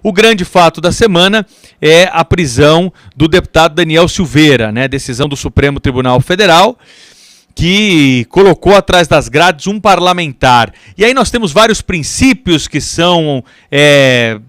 O grande fato da semana é a prisão do deputado Daniel Silveira, né? Decisão do Supremo Tribunal Federal, que colocou atrás das grades um parlamentar. E aí nós temos vários princípios que são,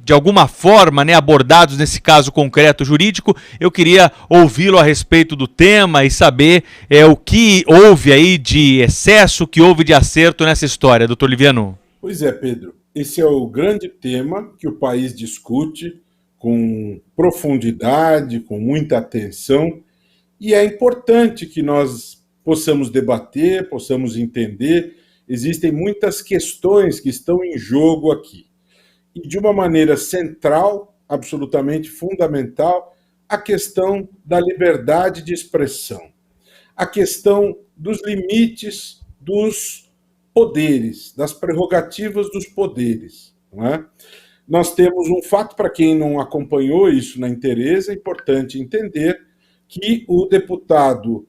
de alguma forma, né, abordados nesse caso concreto jurídico. Eu queria ouvi-lo a respeito do tema e saber o que houve aí de excesso, o que houve de acerto nessa história, doutor Liviano. Pois é, Pedro. Esse é o grande tema que o país discute com profundidade, com muita atenção, e é importante que nós possamos debater, possamos entender. Existem muitas questões que estão em jogo aqui. E de uma maneira central, absolutamente fundamental, a questão da liberdade de expressão, a questão dos limites dos poderes, das prerrogativas dos poderes. Não é? Nós temos um fato, para quem não acompanhou isso na inteireza, é importante entender que o deputado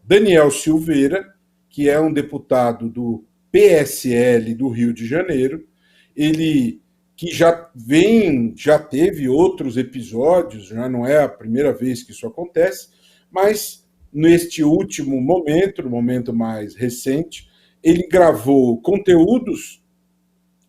Daniel Silveira, que é um deputado do PSL do Rio de Janeiro, ele que já teve outros episódios, já não é a primeira vez que isso acontece, mas neste último momento, no momento mais recente, ele gravou conteúdos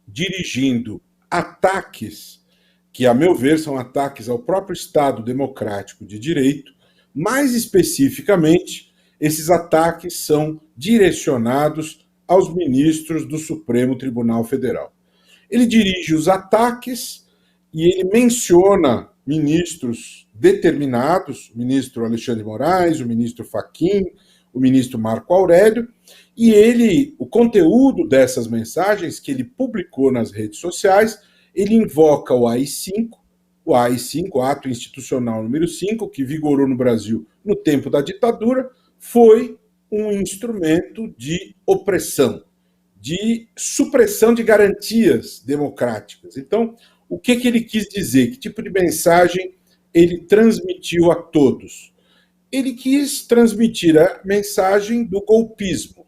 dirigindo ataques, que, a meu ver, são ataques ao próprio Estado democrático de direito. Mais especificamente, esses ataques são direcionados aos ministros do Supremo Tribunal Federal. Ele dirige os ataques e ele menciona ministros determinados, o ministro Alexandre de Moraes, o ministro Fachin, o ministro Marco Aurélio, e o conteúdo dessas mensagens que ele publicou nas redes sociais, ele invoca o AI-5, o Ato Institucional número 5, que vigorou no Brasil no tempo da ditadura, foi um instrumento de opressão, de supressão de garantias democráticas. Então, o que ele quis dizer? Que tipo de mensagem ele transmitiu a todos? Ele quis transmitir a mensagem do golpismo,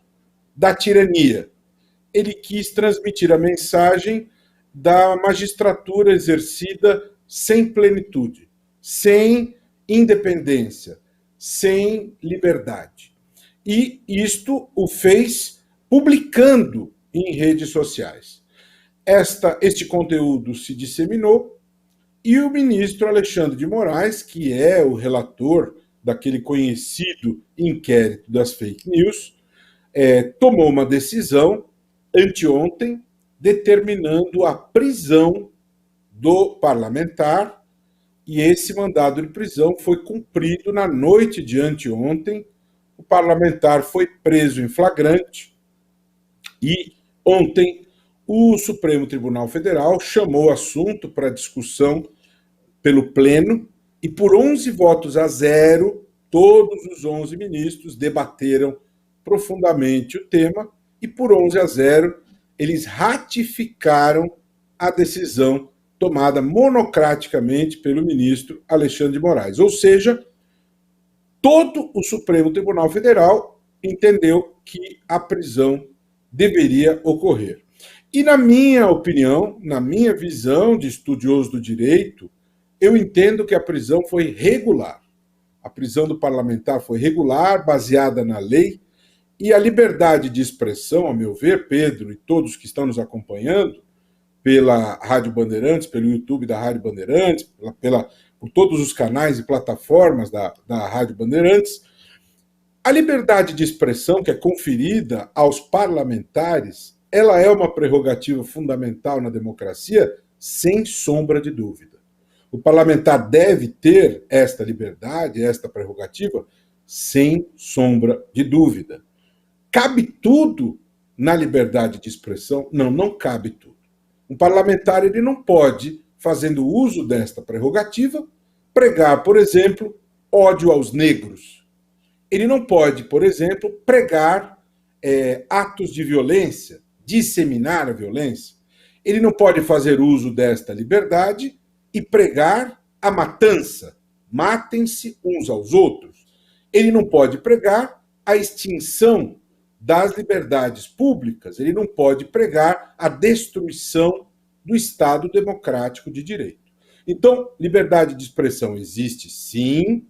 da tirania. Ele quis transmitir a mensagem da magistratura exercida sem plenitude, sem independência, sem liberdade. E isto o fez publicando em redes sociais. Este conteúdo se disseminou e o ministro Alexandre de Moraes, que é o relator daquele conhecido inquérito das fake news, tomou uma decisão anteontem determinando a prisão do parlamentar, e esse mandado de prisão foi cumprido na noite de anteontem. O parlamentar foi preso em flagrante e ontem o Supremo Tribunal Federal chamou o assunto para discussão pelo Pleno e por 11 votos a 0, todos os 11 ministros debateram profundamente o tema e por 11 a 0 eles ratificaram a decisão tomada monocraticamente pelo ministro Alexandre de Moraes. Ou seja, todo o Supremo Tribunal Federal entendeu que a prisão deveria ocorrer. E na minha opinião, na minha visão de estudioso do direito, eu entendo que a prisão foi regular. A prisão do parlamentar foi regular, baseada na lei, e a liberdade de expressão, a meu ver, Pedro e todos que estão nos acompanhando, pela Rádio Bandeirantes, pelo YouTube da Rádio Bandeirantes, por todos os canais e plataformas da Rádio Bandeirantes, a liberdade de expressão que é conferida aos parlamentares, ela é uma prerrogativa fundamental na democracia, sem sombra de dúvida. O parlamentar deve ter esta liberdade, esta prerrogativa, sem sombra de dúvida. Cabe tudo na liberdade de expressão? Não, não cabe tudo. Um parlamentar ele não pode, fazendo uso desta prerrogativa, pregar, por exemplo, ódio aos negros. Ele não pode, por exemplo, pregar atos de violência, disseminar a violência. Ele não pode fazer uso desta liberdade e pregar a matança. Matem-se uns aos outros. Ele não pode pregar a extinção das liberdades públicas, ele não pode pregar a destruição do Estado democrático de direito. Então, liberdade de expressão existe sim,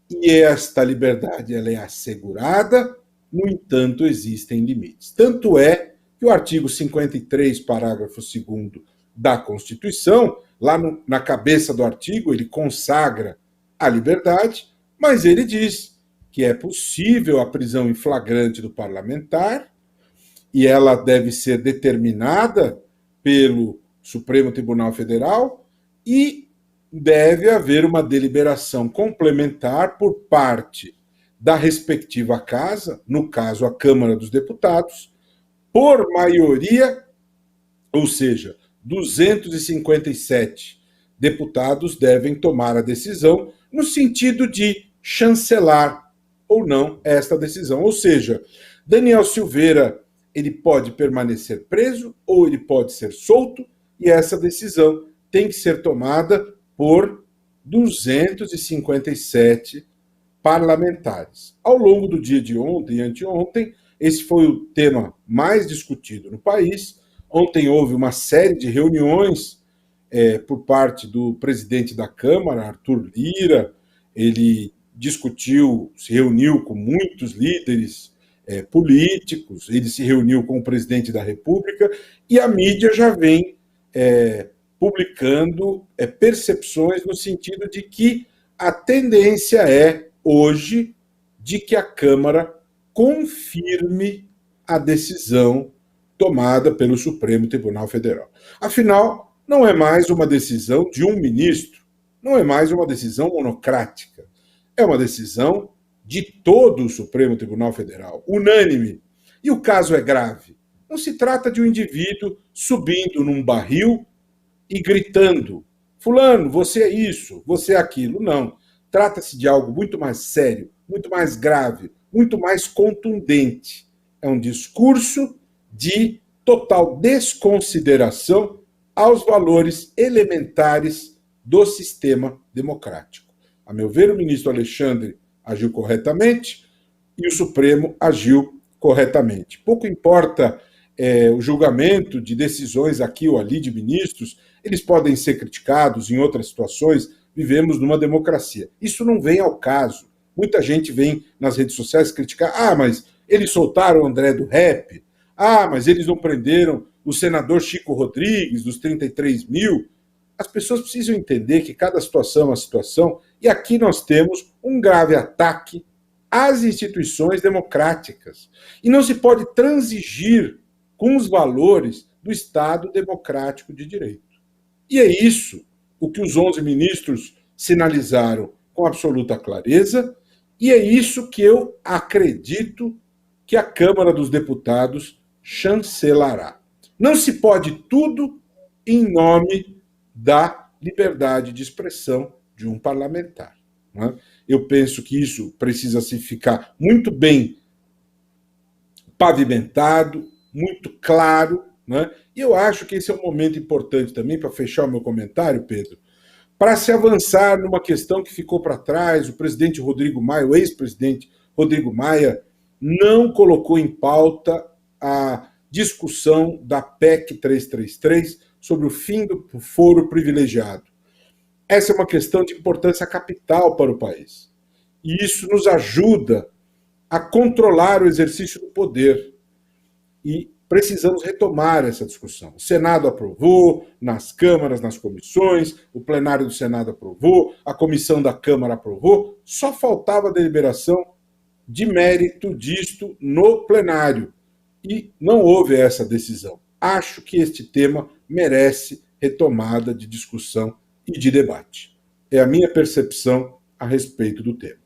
e esta liberdade ela é assegurada, no entanto, existem limites. Tanto é que o artigo 53, parágrafo 2º da Constituição, lá na cabeça do artigo, ele consagra a liberdade, mas ele diz que é possível a prisão em flagrante do parlamentar, e ela deve ser determinada pelo Supremo Tribunal Federal, e deve haver uma deliberação complementar por parte da respectiva casa, no caso a Câmara dos Deputados, por maioria, ou seja, 257 deputados devem tomar a decisão no sentido de chancelar ou não esta decisão. Ou seja, Daniel Silveira ele pode permanecer preso ou ele pode ser solto, e essa decisão tem que ser tomada por 257 parlamentares. Ao longo do dia de ontem e anteontem, esse foi o tema mais discutido no país. Ontem houve uma série de reuniões por parte do presidente da Câmara, Arthur Lira. Ele discutiu, se reuniu com muitos líderes políticos, ele se reuniu com o presidente da República, e a mídia já vem publicando percepções no sentido de que a tendência é, hoje, de que a Câmara confirme a decisão tomada pelo Supremo Tribunal Federal. Afinal, não é mais uma decisão de um ministro, não é mais uma decisão monocrática, é uma decisão de todo o Supremo Tribunal Federal, unânime. E o caso é grave. Não se trata de um indivíduo subindo num barril e gritando: fulano, você é isso, você é aquilo. Não. Trata-se de algo muito mais sério, muito mais grave, muito mais contundente. É um discurso de total desconsideração aos valores elementares do sistema democrático. A meu ver, o ministro Alexandre agiu corretamente e o Supremo agiu corretamente. Pouco importa o julgamento de decisões aqui ou ali de ministros, eles podem ser criticados em outras situações, vivemos numa democracia. Isso não vem ao caso. Muita gente vem nas redes sociais criticar: mas eles soltaram o André do Rap, mas eles não prenderam o senador Chico Rodrigues, dos 33 mil. As pessoas precisam entender que cada situação é uma situação, e aqui nós temos um grave ataque às instituições democráticas. E não se pode transigir com os valores do Estado democrático de direito. E é isso o que os 11 ministros sinalizaram com absoluta clareza, e é isso que eu acredito que a Câmara dos Deputados chancelará. Não se pode tudo em nome da liberdade de expressão de um parlamentar. Né? Eu penso que isso precisa se ficar muito bem pavimentado, muito claro, né? E eu acho que esse é um momento importante também, para fechar o meu comentário, Pedro, para se avançar numa questão que ficou para trás. O presidente Rodrigo Maia, o ex-presidente Rodrigo Maia, não colocou em pauta a discussão da PEC 333 sobre o fim do foro privilegiado. Essa é uma questão de importância capital para o país. E isso nos ajuda a controlar o exercício do poder. E precisamos retomar essa discussão. O Senado aprovou, nas câmaras, nas comissões, o plenário do Senado aprovou, a comissão da Câmara aprovou, só faltava a deliberação de mérito disto no plenário. E não houve essa decisão. Acho que este tema merece retomada de discussão e de debate. É a minha percepção a respeito do tema.